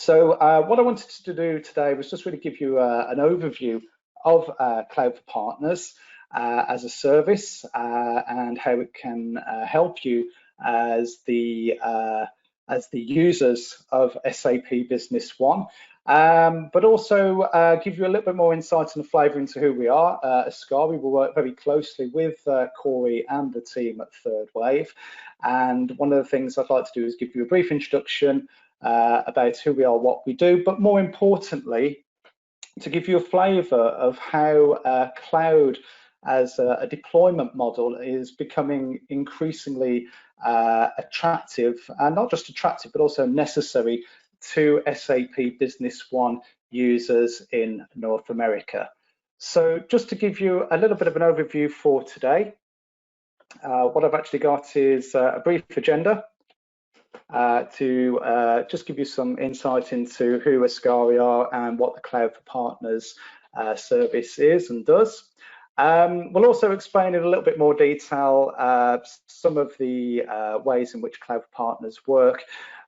So what I wanted to do today was just really give you an overview of Cloud for Partners as a service and how it can help you as the users of SAP Business One, but also give you a little bit more insight and a flavour into who we are. Ascari will work very closely with Corey and the team at Third Wave, and one of the things I'd like to do is give you a brief introduction about who we are, what we do, but more importantly, to give you a flavour of how cloud as a deployment model is becoming increasingly attractive, and not just attractive, but also necessary to SAP Business One users in North America. So just to give you a little bit of an overview for today, what I've actually got is a brief agenda to just give you some insight into who Ascari are and what the Cloud for Partners service is and does. We'll also explain in a little bit more detail some of the ways in which Cloud for Partners work,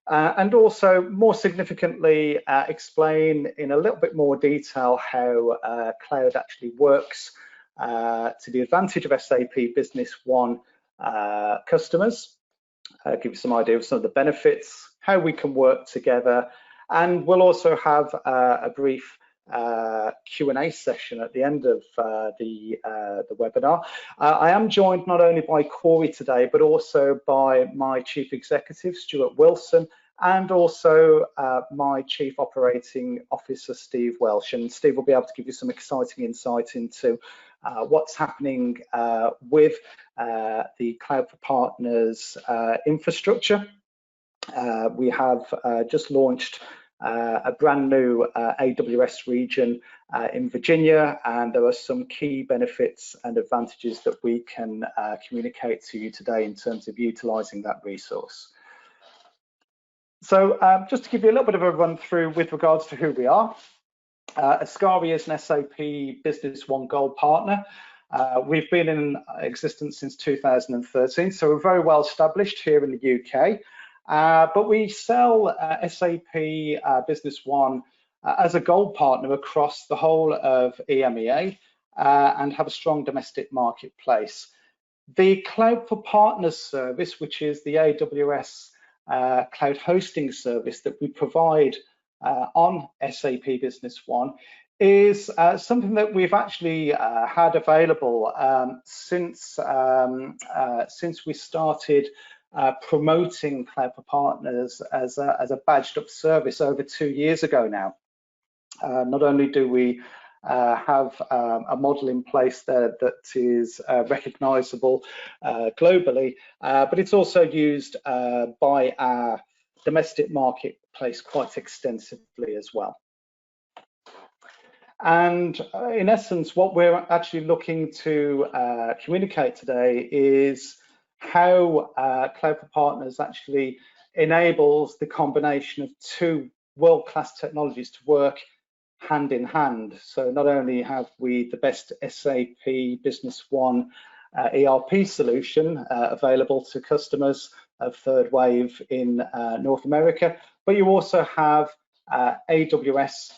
and also more significantly explain in a little bit more detail how cloud actually works to the advantage of SAP Business One customers. Give you some idea of some of the benefits, how we can work together, and we'll also have a brief Q&A session at the end of the webinar. I am joined not only by Corey today, but also by my Chief Executive, Stuart Wilson, and also my Chief Operating Officer, Steve Welsh. And Steve will be able to give you some exciting insight into what's happening with the Cloud for Partners infrastructure. We have just launched a brand new AWS region in Virginia, and there are some key benefits and advantages that we can communicate to you today in terms of utilizing that resource. So just to give you a little bit of a run through with regards to who we are, Ascari is an SAP Business One Gold partner. We've been in existence since 2013, so we're very well established here in the UK. But we sell SAP Business One as a gold partner across the whole of EMEA and have a strong domestic marketplace. The Cloud for Partners service, which is the AWS cloud hosting service that we provide on SAP Business One, is something that we've actually had available since we started promoting Cloud for Partners as a badged up service over 2 years ago now. Not only do we have a model in place there that is recognizable globally, but it's also used by our domestic marketplace quite extensively as well. And in essence, what we're actually looking to communicate today is how Cloud for Partners actually enables the combination of two world-class technologies to work hand in hand. So not only have we the best SAP Business One ERP solution available to customers of Third Wave in North America, but you also have AWS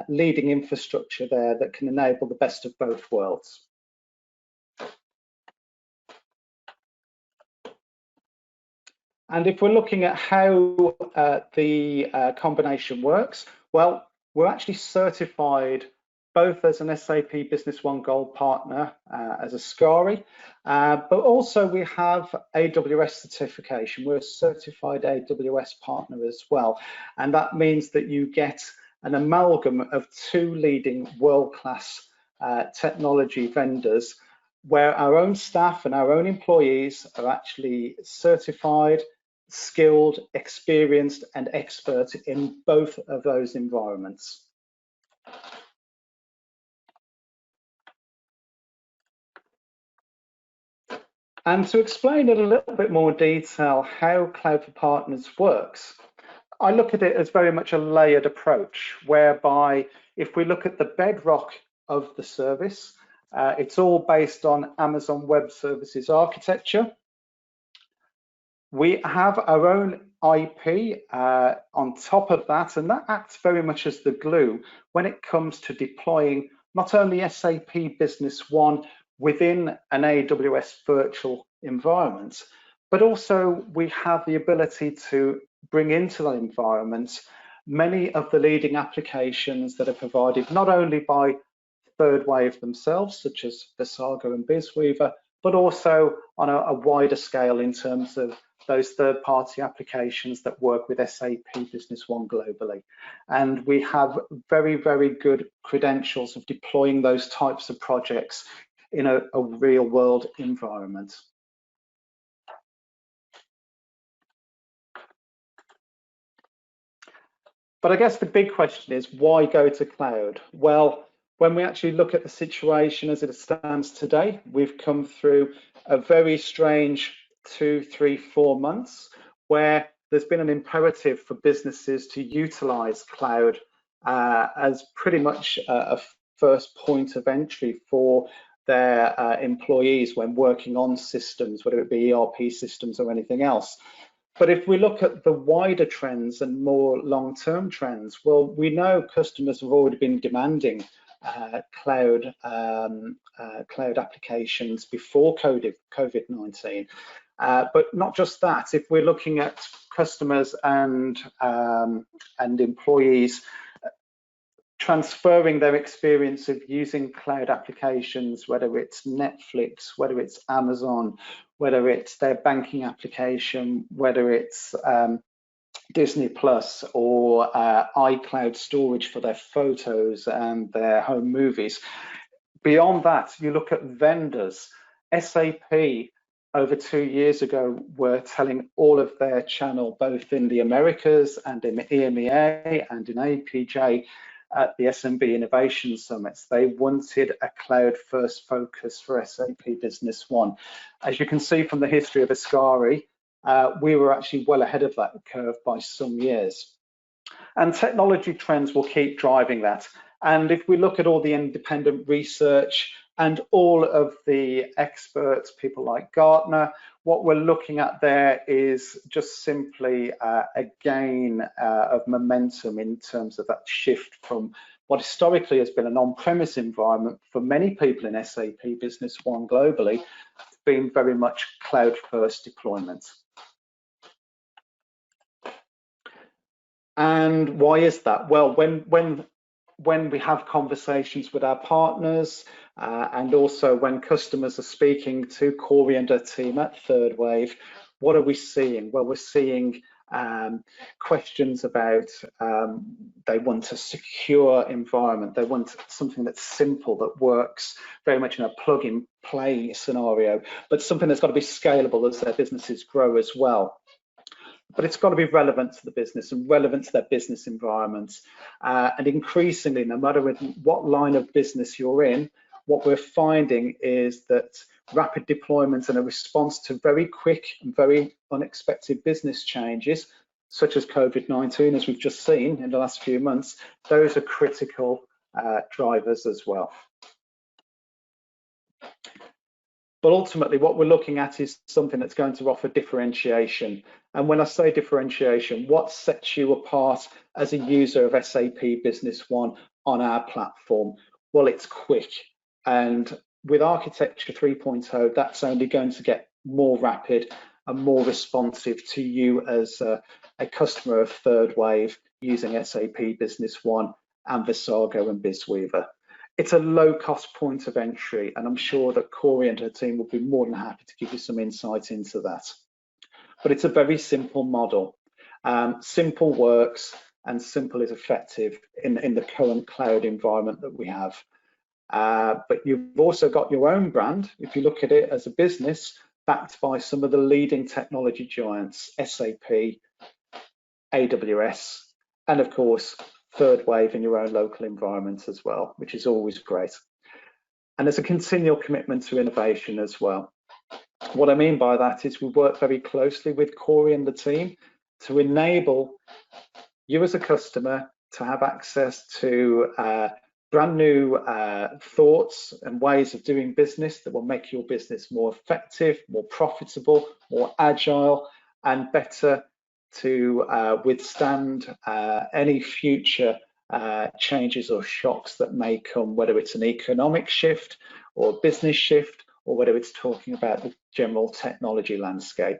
leading infrastructure there that can enable the best of both worlds. And if we're looking at how the combination works, well, we're actually certified both as an SAP Business One Gold partner as Ascari, but also we have AWS certification. We're a certified AWS partner as well. And that means that you get an amalgam of two leading world-class technology vendors, where our own staff and our own employees are actually certified, skilled, experienced, and expert in both of those environments. And to explain in a little bit more detail how Cloud for Partners works, I look at it as very much a layered approach, whereby if we look at the bedrock of the service, it's all based on Amazon Web Services architecture. We have our own IP on top of that, and that acts very much as the glue when it comes to deploying not only SAP Business One within an AWS virtual environment, but also we have the ability to bring into that environment many of the leading applications that are provided not only by Third Wave themselves, such as Visago and BizWeaver, but also on a wider scale in terms of those third-party applications that work with SAP Business One globally. And we have very, very good credentials of deploying those types of projects in a real-world environment. But I guess the big question is, why go to cloud? Well, when we actually look at the situation as it stands today, we've come through a very strange 2, 3, 4 months where there's been an imperative for businesses to utilize cloud as pretty much a first point of entry for their employees when working on systems, whether it be ERP systems or anything else. But if we look at the wider trends and more long-term trends, well, we know customers have already been demanding cloud applications before COVID-19. But not just that, if we're looking at customers and employees transferring their experience of using cloud applications, whether it's Netflix, whether it's Amazon, whether it's their banking application, whether it's Disney Plus or iCloud storage for their photos and their home movies. Beyond that, you look at vendors. SAP over 2 years ago were telling all of their channel, both in the Americas and in EMEA and in APJ, at the SMB Innovation Summits, they wanted a cloud-first focus for SAP Business One. As you can see from the history of Ascari, we were actually well ahead of that curve by some years. And technology trends will keep driving that. And if we look at all the independent research and all of the experts, people like Gartner, what we're looking at there is just simply a gain of momentum in terms of that shift from what historically has been an on-premise environment for many people in SAP Business One globally, being very much cloud-first deployment. And why is that? Well, when we have conversations with our partners and also when customers are speaking to Corey and her team at Third Wave, what are we seeing? Well, we're seeing questions about they want a secure environment. They want something that's simple, that works very much in a plug-and-play scenario, but something that's got to be scalable as their businesses grow as well. But it's got to be relevant to the business and relevant to their business environments. And increasingly, no matter what line of business you're in, what we're finding is that rapid deployment and a response to very quick and very unexpected business changes, such as COVID-19, as we've just seen in the last few months, those are critical drivers as well. But ultimately, what we're looking at is something that's going to offer differentiation. And when I say differentiation, what sets you apart as a user of SAP Business One on our platform? Well, it's quick. And with Architecture 3.0, that's only going to get more rapid and more responsive to you as a customer of Third Wave using SAP Business One and Visago and BizWeaver. It's a low-cost point of entry, and I'm sure that Corey and her team will be more than happy to give you some insight into that. But it's a very simple model. Simple works, and simple is effective in the current cloud environment that we have. But you've also got your own brand, if you look at it as a business, backed by some of the leading technology giants, SAP, AWS, and of course, Third Wave in your own local environment as well, which is always great. And there's a continual commitment to innovation as well. What I mean by that is we work very closely with Corey and the team to enable you as a customer to have access to brand new thoughts and ways of doing business that will make your business more effective, more profitable, more agile, and better to withstand any future changes or shocks that may come, whether it's an economic shift or business shift, or whether it's talking about the general technology landscape.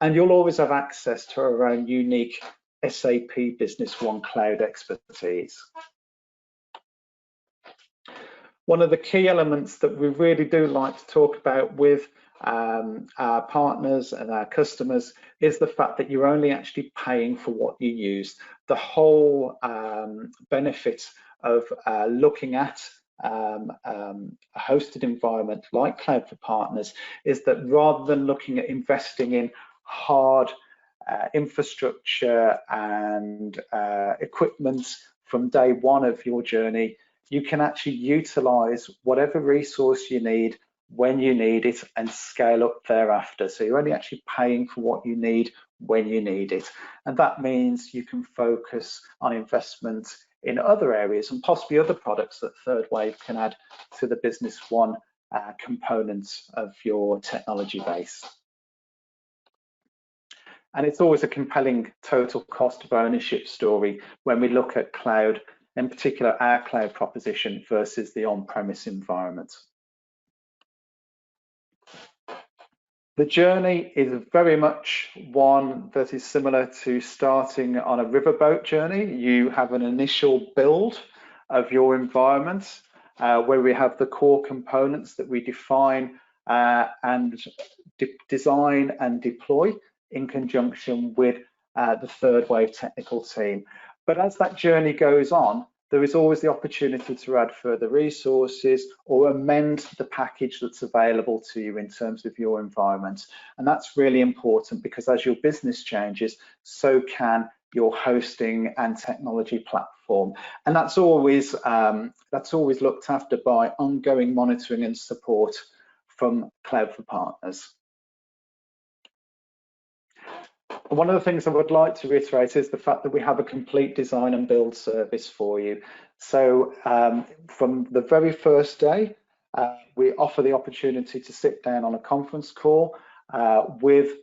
And you'll always have access to our own unique SAP Business One cloud expertise. One of the key elements that we really do like to talk about with our partners and our customers is the fact that you're only actually paying for what you use. The whole benefit of looking at a hosted environment like Cloud for Partners is that rather than looking at investing in hard infrastructure and equipment from day one of your journey, you can actually utilize whatever resource you need when you need it and scale up thereafter. So you're only actually paying for what you need when you need it. And that means you can focus on investment in other areas and possibly other products that Third Wave can add to the Business One components of your technology base. And it's always a compelling total cost of ownership story when we look at cloud, in particular our cloud proposition versus the on-premise environment. The journey is very much one that is similar to starting on a riverboat journey. You have an initial build of your environment where we have the core components that we define and design and deploy in conjunction with the Third Wave technical team. But as that journey goes on, there is always the opportunity to add further resources or amend the package that's available to you in terms of your environment. And that's really important because as your business changes, so can your hosting and technology platform. And that's always looked after by ongoing monitoring and support from Cloud for Partners. One of the things I would like to reiterate is the fact that we have a complete design and build service for you. So from the very first day, we offer the opportunity to sit down on a conference call with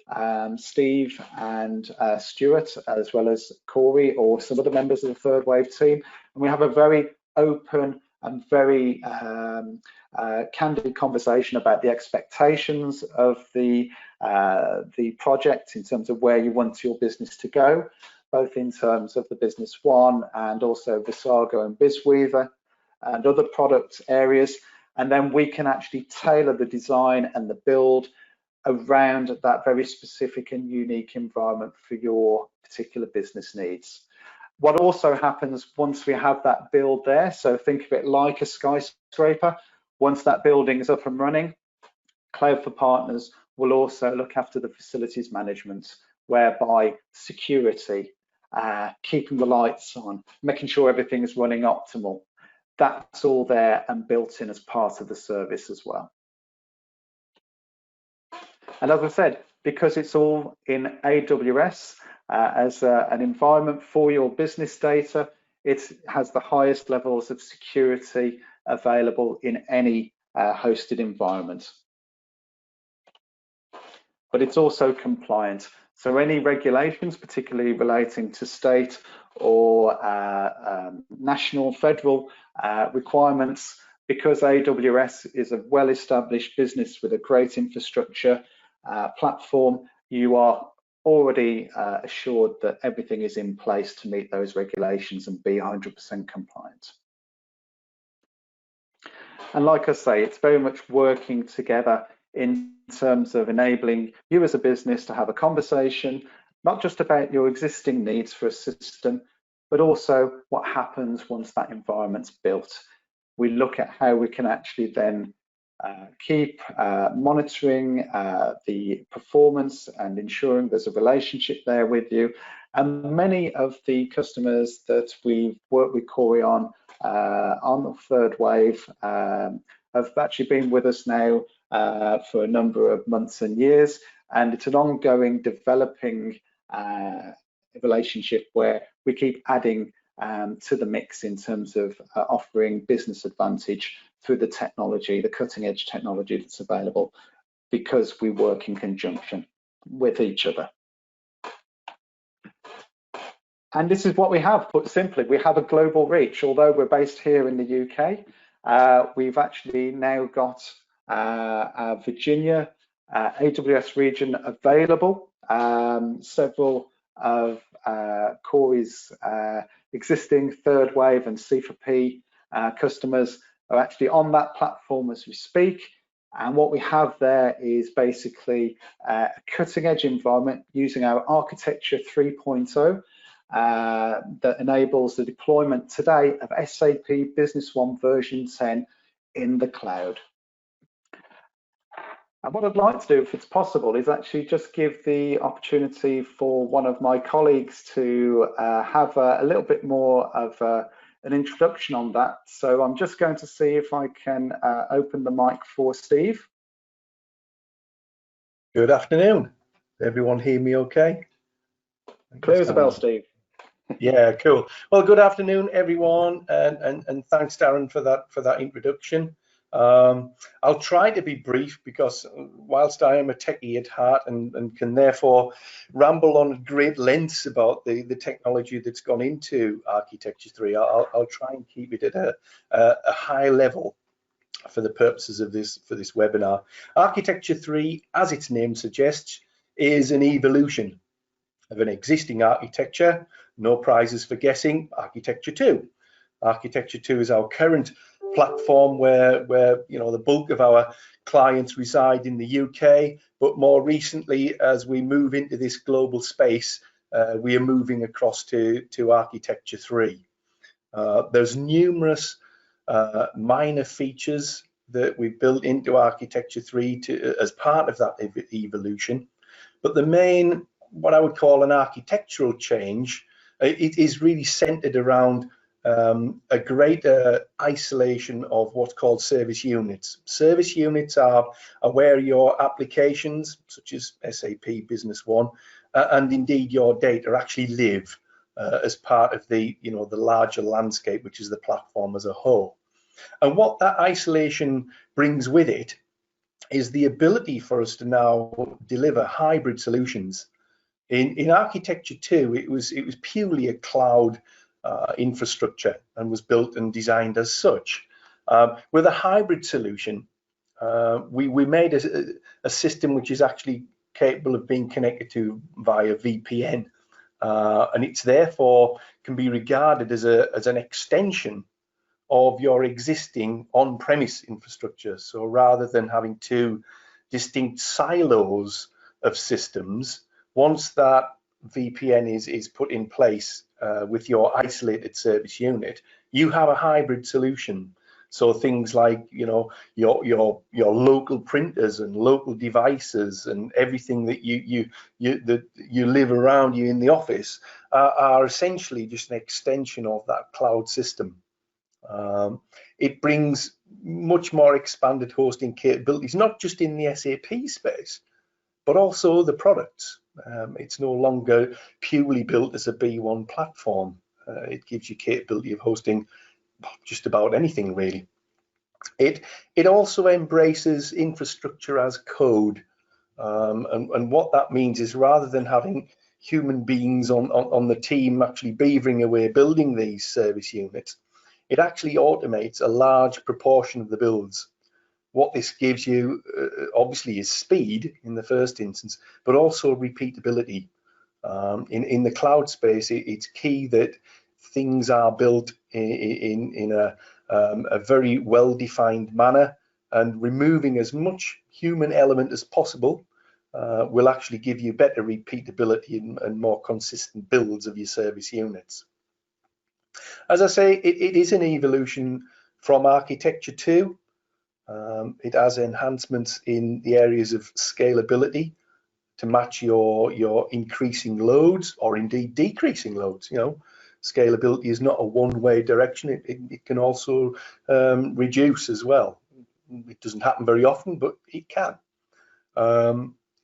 Steve and Stuart, as well as Corey or some of the members of the Third Wave team. And we have a very open and very candid conversation about the expectations of the project in terms of where you want your business to go, both in terms of the Business One and also Visago and BizWeaver and other product areas. And then we can actually tailor the design and the build around that very specific and unique environment for your particular business needs. What also happens once we have that build there, so think of it like a skyscraper, once that building is up and running, Cloud for Partners will also look after the facilities management, whereby security, keeping the lights on, making sure everything is running optimal, that's all there and built in as part of the service as well. And as I said, because it's all in AWS as an environment for your business data, it has the highest levels of security available in any hosted environment. But it's also compliant. So any regulations, particularly relating to state or national, federal requirements, because AWS is a well-established business with a great infrastructure platform, you are already assured that everything is in place to meet those regulations and be 100% compliant. And like I say, it's very much working together in terms of enabling you as a business to have a conversation, not just about your existing needs for a system, but also what happens once that environment's built. We look at how we can actually then keep monitoring the performance and ensuring there's a relationship there with you. And many of the customers that we've worked with Corey on the Third Wave have actually been with us now for a number of months and years, and it's an ongoing developing relationship where we keep adding to the mix in terms of offering business advantage through the technology, the cutting edge technology that's available, because we work in conjunction with each other. And this is what we have, put simply. We have a global reach. Although we're based here in the UK, we've actually now got our Virginia AWS region available. Several of Corey's existing third wave and C4P customers are actually on that platform as we speak. And what we have there is basically a cutting edge environment using our architecture 3.0 that enables the deployment today of SAP Business One version 10 in the cloud. And what I'd like to do, if it's possible, is actually just give the opportunity for one of my colleagues to have a little bit more of an introduction on that. So I'm just going to see if I can open the mic for Steve. Good afternoon. Everyone hear me okay? Clear as a bell, Steve. Yeah, cool. Well, good afternoon, everyone, and thanks, Darren, for that introduction. I'll try to be brief because whilst I am a techie at heart and can therefore ramble on great lengths about the technology that's gone into Architecture 3, I'll try and keep it at a high level for the purposes of this webinar. Architecture 3, as its name suggests, is an evolution of an existing architecture. No prizes for guessing. Architecture 2. Architecture 2 is our current platform where the bulk of our clients reside in the UK, but more recently, as we move into this global space, we are moving across to Architecture 3. There's numerous minor features that we've built into Architecture 3 as part of that evolution, but the main, what I would call an architectural change, it is really centered around a greater isolation of what's called service units. Service units are where your applications, such as SAP Business One, and indeed your data actually live as part of the larger landscape, which is the platform as a whole. And what that isolation brings with it is the ability for us to now deliver hybrid solutions. In Architecture 2, it was purely a cloud infrastructure and was built and designed as such. With a hybrid solution, we made a system which is actually capable of being connected to via VPN, and it's therefore can be regarded as an extension of your existing on-premise infrastructure. So rather than having two distinct silos of systems, once that VPN is put in place with your isolated service unit, you have a hybrid solution. So things like your local printers and local devices and everything that you live around you in the office are essentially just an extension of that cloud system. It brings much more expanded hosting capabilities, not just in the SAP space, but also the products. It's no longer purely built as a B1 platform. It gives you capability of hosting just about anything, really. It also embraces infrastructure as code, and what that means is rather than having human beings on the team actually beavering away building these service units, it actually automates a large proportion of the builds. What this gives you obviously is speed in the first instance, but also repeatability. In the cloud space, it's key that things are built in a very well-defined manner, and removing as much human element as possible will actually give you better repeatability and more consistent builds of your service units. As I say, it is an evolution from Architecture 2. It has enhancements in the areas of scalability to match your increasing loads or indeed decreasing loads. Scalability is not a one-way direction. It can also reduce as well. It doesn't happen very often, but it can.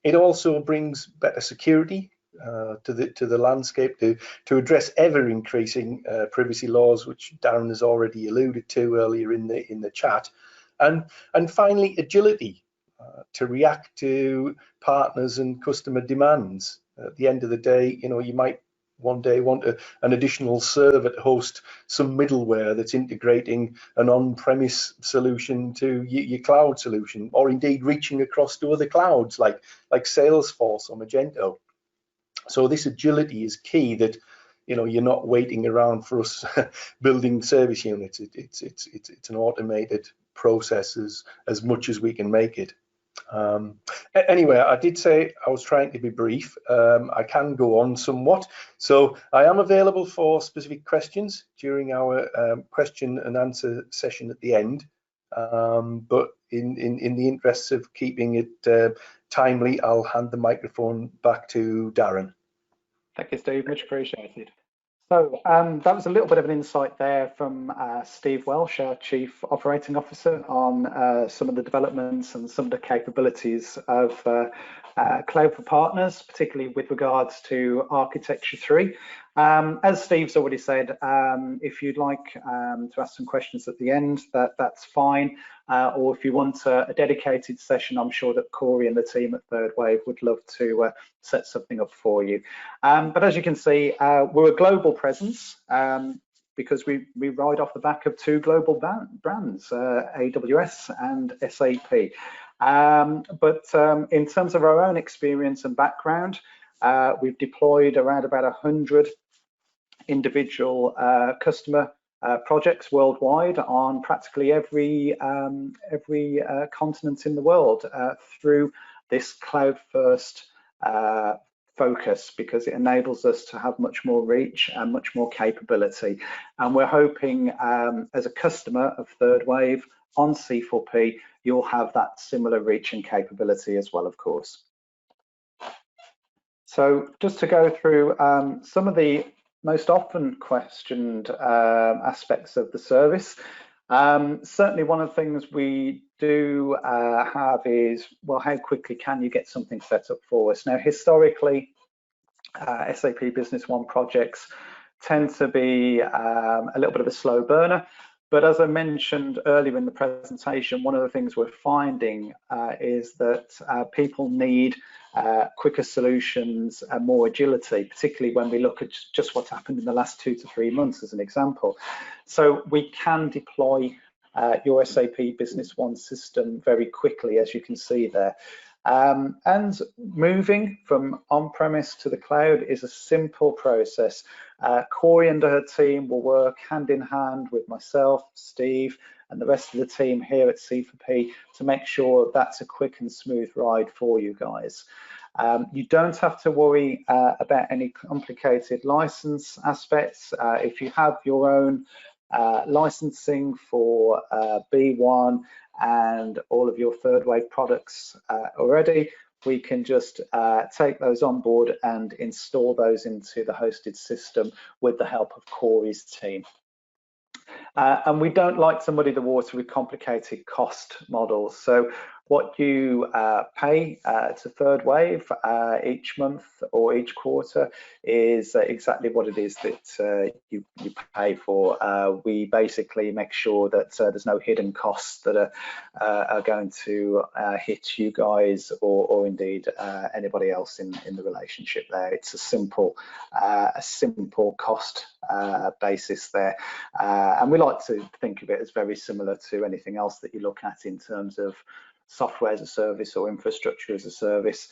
It also brings better security to the landscape to address ever-increasing privacy laws, which Darren has already alluded to earlier in the chat, and finally agility to react to partners and customer demands. At the end of the day, you might one day want an additional server to host some middleware that's integrating an on-premise solution to your cloud solution, or indeed reaching across to other clouds like Salesforce or Magento. So this agility is key, that you're not waiting around for us building service units. It's an automated process as much as we can make it. Anyway, I did say I was trying to be brief. I can go on somewhat. So I am available for specific questions during our question and answer session at the end. But in the interests of keeping it timely, I'll hand the microphone back to Darren. Thank you, Steve. Much appreciated. So that was a little bit of an insight there from Steve Welsh, our Chief Operating Officer, on some of the developments and some of the capabilities of Cloud for Partners, particularly with regards to Architecture 3. As Steve's already said, if you'd like to ask some questions at the end, that's fine. Or if you want a dedicated session, I'm sure that Corey and the team at Third Wave would love to set something up for you. But as you can see, we're a global presence because we ride off the back of two global brands, AWS and SAP. But in terms of our own experience and background, we've deployed around about 100 individual customer projects worldwide on practically every continent in the world through this cloud first focus, because it enables us to have much more reach and much more capability. And we're hoping as a customer of Third Wave on C4P, you'll have that similar reach and capability as well, of course. So just to go through some of the most often questioned aspects of the service. Certainly one of the things we do have is, well, how quickly can you get something set up for us? Now, historically, SAP Business One projects tend to be a little bit of a slow burner. But as I mentioned earlier in the presentation, one of the things we're finding is that people need quicker solutions and more agility, particularly when we look at just what's happened in the last 2 to 3 months as an example. So we can deploy your SAP Business One system very quickly, as you can see there. And moving from on-premise to the cloud is a simple process. Corey and her team will work hand in hand with myself, Steve, and the rest of the team here at C4P to make sure that's a quick and smooth ride for you guys. You don't have to worry about any complicated license aspects. If you have your own licensing for B1 and all of your Third Wave products already, we can just take those on board and install those into the hosted system with the help of Corey's team. And we don't like to muddy the water with complicated cost models. So what you pay to Third Wave each month or each quarter is exactly what it is that you pay for. We basically make sure that there's no hidden costs that are going to hit you guys or indeed anybody else in the relationship there. It's a simple cost basis there. And we like to think of it as very similar to anything else that you look at in terms of software as a service or infrastructure as a service.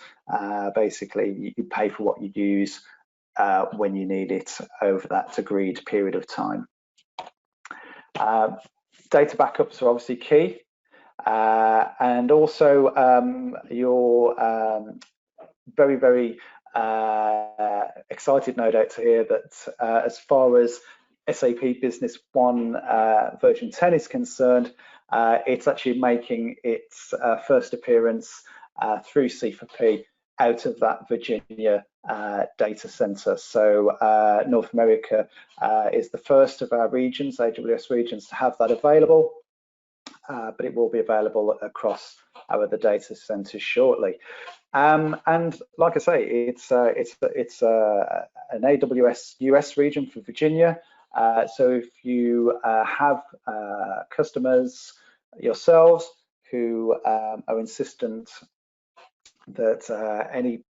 Basically, you pay for what you use when you need it over that agreed period of time. Data backups are obviously key. And also you're very, very excited, no doubt, to hear that as far as SAP Business One version 10 is concerned, it's actually making its first appearance through C4P out of that Virginia data center. So North America is the first of our regions, AWS regions, to have that available, but it will be available across our other data centers shortly. And like I say, it's an AWS US region for Virginia. So if you have customers yourselves who are insistent that any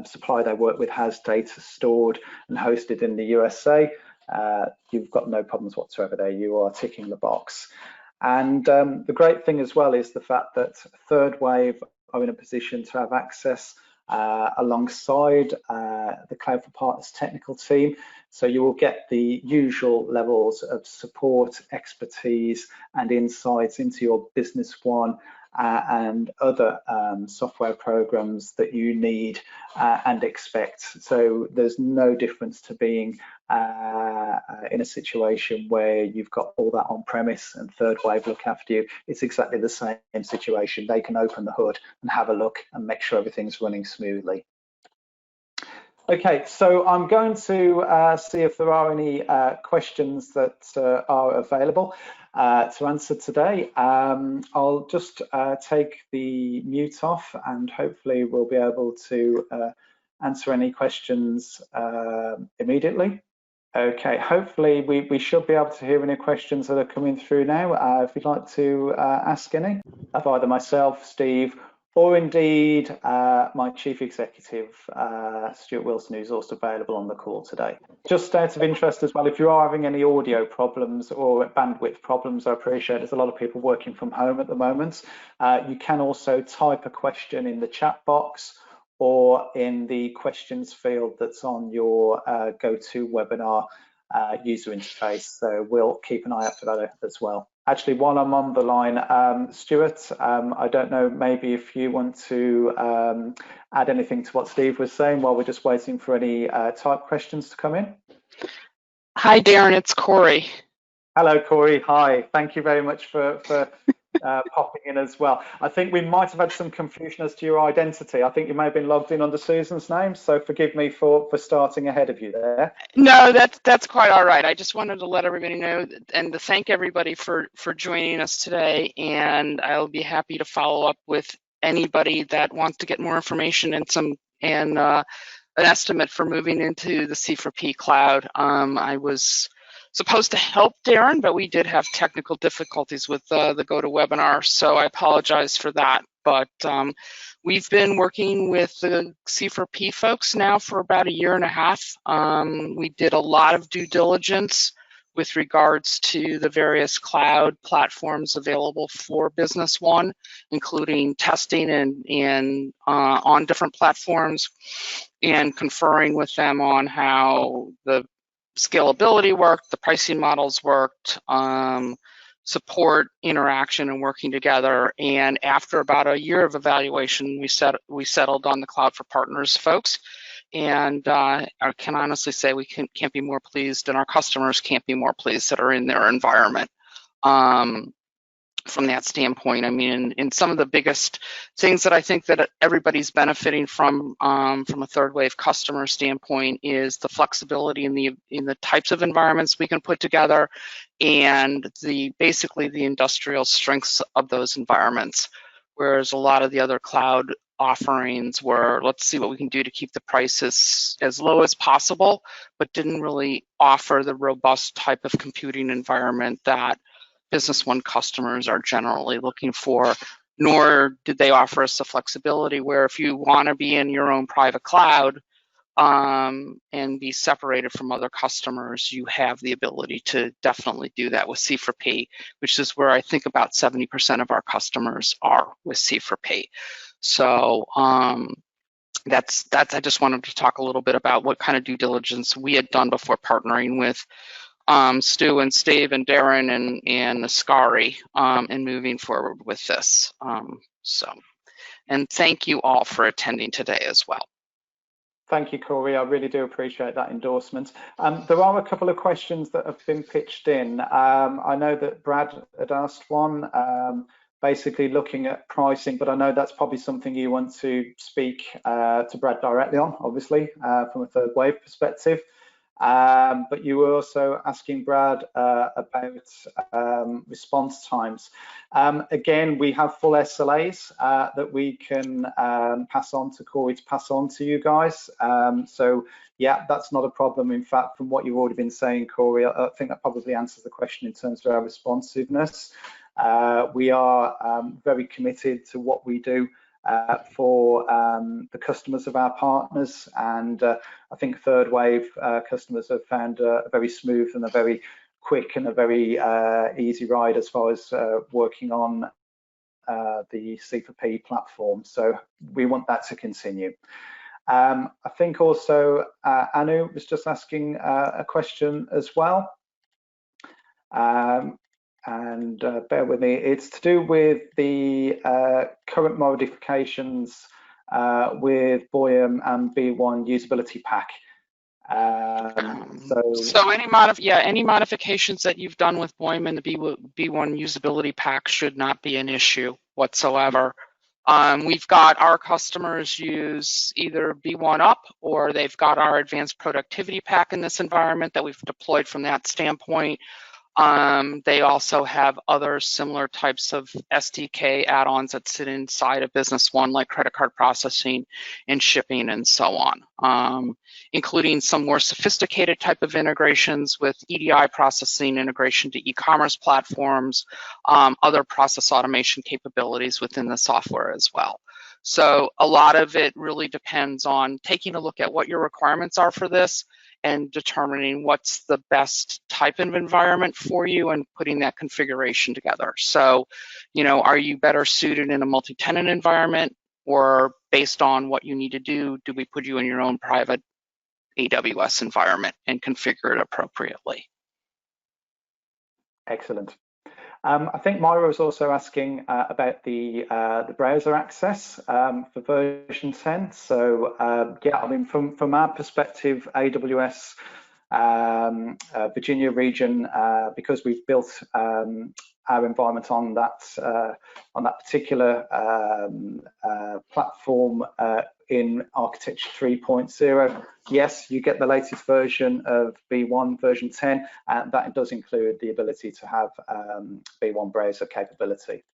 supplier they work with has data stored and hosted in the USA. You've got no problems whatsoever there. You are ticking the box. And the great thing as well is the fact that Third Wave are in a position to have access alongside the Cloud for Partners technical team. So you will get the usual levels of support, expertise, and insights into your Business One and other software programs that you need and expect. So there's no difference to being in a situation where you've got all that on premise and Third Wave look after you. It's exactly the same situation. They can open the hood and have a look and make sure everything's running smoothly. Okay, so I'm going to see if there are any questions that are available to answer today. I'll just take the mute off and hopefully we'll be able to answer any questions immediately. Okay, hopefully we should be able to hear any questions that are coming through now. If you'd like to ask any of either myself, Steve, or indeed my Chief Executive, Stuart Wilson, who's also available on the call today. Just out of interest as well, if you are having any audio problems or bandwidth problems, I appreciate there's a lot of people working from home at the moment. You can also type a question in the chat box or in the questions field that's on your GoToWebinar user interface. So we'll keep an eye out for that as well. Actually, while I'm on the line, Stuart, I don't know, maybe if you want to add anything to what Steve was saying while we're just waiting for any type questions to come in. Hi, Darren, it's Corey. Hello, Corey. Hi. Thank you very much for popping in as well. I think we might have had some confusion as to your identity. I think you may have been logged in under Susan's name, so forgive me for starting ahead of you there. No, that's quite all right. I just wanted to let everybody know and to thank everybody for joining us today, and I'll be happy to follow up with anybody that wants to get more information and an estimate for moving into the C4P cloud. I was supposed to help Darren, but we did have technical difficulties with the GoToWebinar, so I apologize for that. But we've been working with the C4P folks now for about 1.5 years. We did a lot of due diligence with regards to the various cloud platforms available for Business One, including testing and on different platforms and conferring with them on how the scalability worked, the pricing models worked, support, interaction, and working together. And after about 1 year of evaluation, we settled on the Cloud for Partners folks. And I can honestly say we can't be more pleased, and our customers can't be more pleased that are in their environment. From that standpoint, I mean, in some of the biggest things that I think that everybody's benefiting from a Third Wave customer standpoint is the flexibility in the types of environments we can put together, and basically the industrial strengths of those environments. Whereas a lot of the other cloud offerings were, let's see what we can do to keep the prices as low as possible, but didn't really offer the robust type of computing environment that Business One customers are generally looking for, nor did they offer us the flexibility where if you want to be in your own private cloud and be separated from other customers, you have the ability to definitely do that with C4P, which is where I think about 70% of our customers are with C4P. So that's I just wanted to talk a little bit about what kind of due diligence we had done before partnering with Stu and Steve and Darren and Ascari and moving forward with this. And thank you all for attending today as well. Thank you, Corey. I really do appreciate that endorsement. There are a couple of questions that have been pitched in. I know that Brad had asked one, basically looking at pricing, but I know that's probably something you want to speak to Brad directly on, obviously, from a Third Wave perspective. But you were also asking Brad about response times. Again, we have full SLAs that we can pass on to Corey to pass on to you guys. So yeah, that's not a problem. In fact, from what you've already been saying, Corey, I think that probably answers the question in terms of our responsiveness. We are very committed to what we do for the customers of our partners, and I think Third Wave customers have found a very smooth and a very quick and a very easy ride as far as working on the C4P platform. So we want that to continue. I think also Anu was just asking a question as well. And bear with me, it's to do with the current modifications with BOEM and B1 usability pack. So any modifications that you've done with BOEM and the B1 usability pack should not be an issue whatsoever. We've got our customers use either B1 up, or they've got our advanced productivity pack in this environment that we've deployed from that standpoint. They also have other similar types of SDK add-ons that sit inside of Business One, like credit card processing and shipping and so on, including some more sophisticated type of integrations with EDI processing, integration to e-commerce platforms, other process automation capabilities within the software as well. So a lot of it really depends on taking a look at what your requirements are for this and determining what's the best type of environment for you and putting that configuration together. So, you know, are you better suited in a multi-tenant environment, or based on what you need to do we put you in your own private AWS environment and configure it appropriately? Excellent. I think Myra was also asking about the browser access for version 10. So yeah, I mean, from our perspective, AWS Virginia region, because we've built our environment on that particular platform in architecture 3.0. Yes, you get the latest version of B1 version 10, and that does include the ability to have B1 browser capability.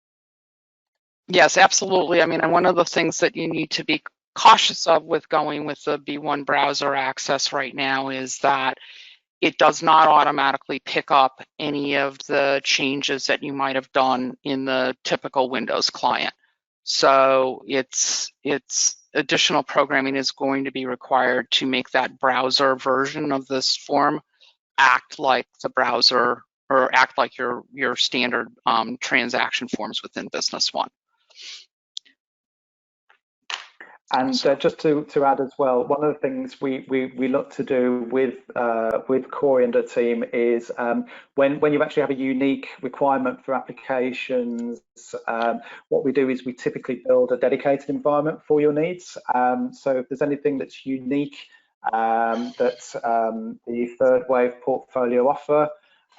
Yes, absolutely. I mean, and one of the things that you need to be cautious of with going with the B1 browser access right now is that it does not automatically pick up any of the changes that you might have done in the typical Windows client. So it's additional programming is going to be required to make that browser version of this form act like the browser, or act like your standard transaction forms within Business One. And just to add as well, one of the things we look to do with Corey and the team is when you actually have a unique requirement for applications, what we do is we typically build a dedicated environment for your needs. So if there's anything that's unique that the Third Wave portfolio offer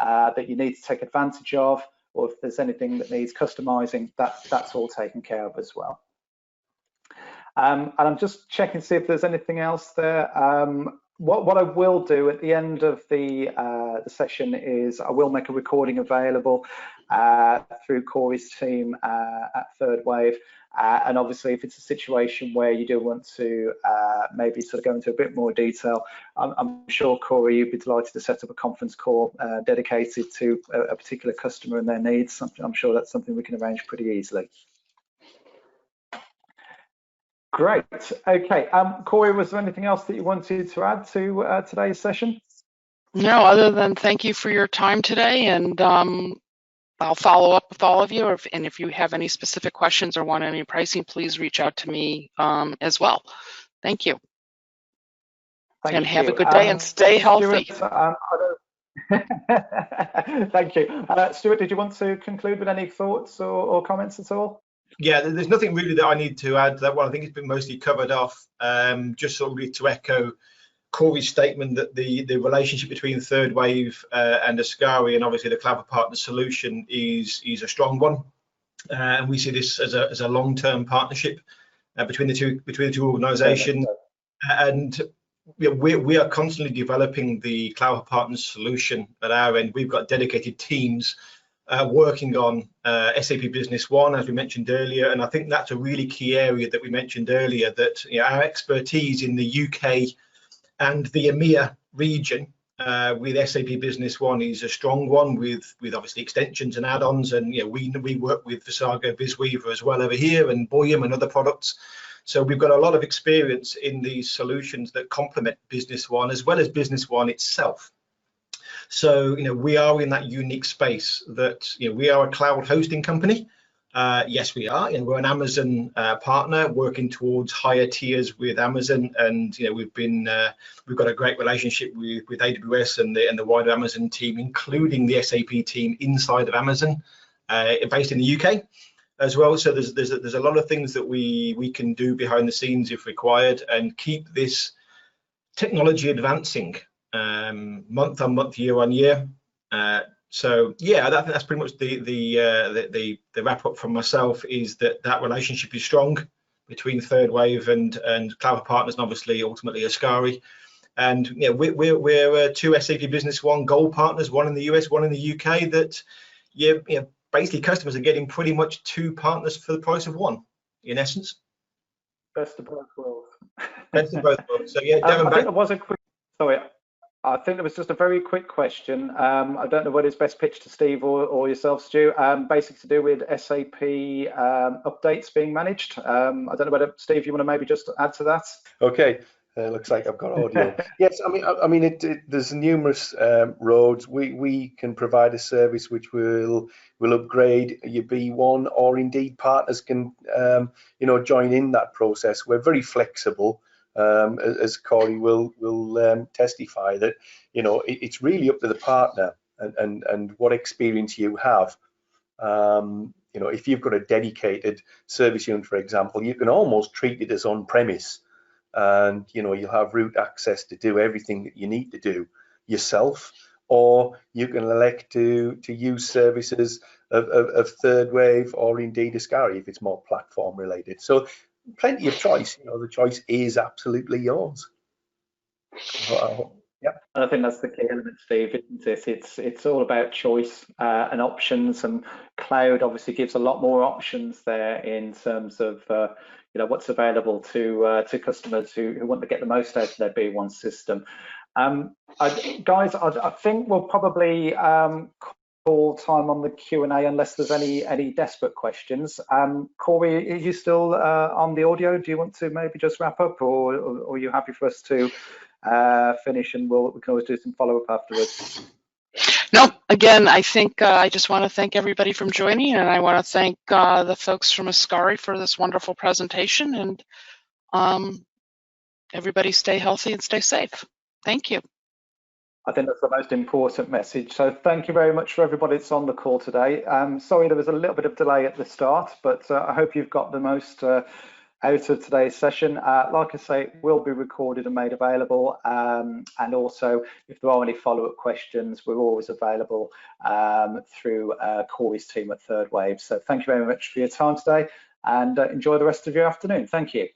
that you need to take advantage of, or if there's anything that needs customizing, that's all taken care of as well. And I'm just checking to see if there's anything else there. What I will do at the end of the session is I will make a recording available through Corey's team at Third Wave. And obviously, if it's a situation where you do want to maybe sort of go into a bit more detail, I'm sure, Corey, you'd be delighted to set up a conference call dedicated to a particular customer and their needs. I'm sure that's something we can arrange pretty easily. Great. Okay. Corey, was there anything else that you wanted to add to today's session? No, other than thank you for your time today, and I'll follow up with all of you. And if you have any specific questions or want any pricing, please reach out to me as well. Thank you. And have a good day and stay healthy. Stuart, thank you. Stuart, did you want to conclude with any thoughts or comments at all? Yeah, there's nothing really that I need to add to that one. I think it's been mostly covered off. Just sort of to echo Corey's statement that the relationship between Third Wave and Ascari, and obviously the Clever Partner solution, is a strong one, and we see this as a long-term partnership between the two organisations. And we are constantly developing the Clever Partner solution at our end. We've got dedicated teams working on SAP Business One, as we mentioned earlier, and I think that's a really key area that we mentioned earlier, that our expertise in the UK and the EMEA region with SAP Business One is a strong one, with obviously extensions and add-ons, and we work with Visago BizWeaver as well over here, and Boyum and other products. So we've got a lot of experience in these solutions that complement Business One as well as Business One itself. So we are in that unique space that we are a cloud hosting company. Yes, we are. We're an Amazon partner working towards higher tiers with Amazon, and we've got a great relationship with AWS and the wider Amazon team, including the SAP team inside of Amazon, based in the UK as well. So there's a lot of things that we can do behind the scenes if required, and keep this technology advancing month on month, year on year. So yeah, I think that's pretty much the wrap up from myself, is that relationship is strong between Third Wave and Cloud Partners, and obviously ultimately Ascari. And we're two SAP Business One Gold partners, one in the US, one in the UK, that basically customers are getting pretty much two partners for the price of one, in essence. Best of both worlds. Best of both worlds. So yeah, I think there was a quick, sorry, I think there was just a very quick question. I don't know whether it's best pitched to Steve or yourself, Stu. Basically to do with SAP updates being managed. I don't know whether, Steve, you want to maybe just add to that? Okay. Looks like I've got audio. Yes, I mean, there's numerous roads. We can provide a service which will upgrade your B1, or indeed partners can join in that process. We're very flexible, as Corey will testify, that it's really up to the partner and what experience you have. If you've got a dedicated service unit, for example, you can almost treat it as on-premise. And you'll have root access to do everything that you need to do yourself, or you can elect to use services of Third Wave, or indeed Ascari if it's more platform related. So plenty of choice. The choice is absolutely yours. Yeah, and I think that's the key element, Steve, isn't it? It's all about choice and options, and cloud obviously gives a lot more options there in terms of what's available to customers who want to get the most out of their B1 system. Guys, I think we'll probably call time on the Q&A unless there's any desperate questions. Corey, are you still on the audio? Do you want to maybe just wrap up, or are you happy for us to finish, and we can always do some follow-up afterwards? No, again, I think I just want to thank everybody from joining, and I want to thank the folks from Ascari for this wonderful presentation, and everybody stay healthy and stay safe. Thank you. I think that's the most important message. So thank you very much for everybody that's on the call today. Sorry there was a little bit of delay at the start, but I hope you've got the most out of today's session. Like I say, it will be recorded and made available, and also if there are any follow-up questions, we're always available through Corey's team at Third Wave. So thank you very much for your time today, and enjoy the rest of your afternoon. Thank you.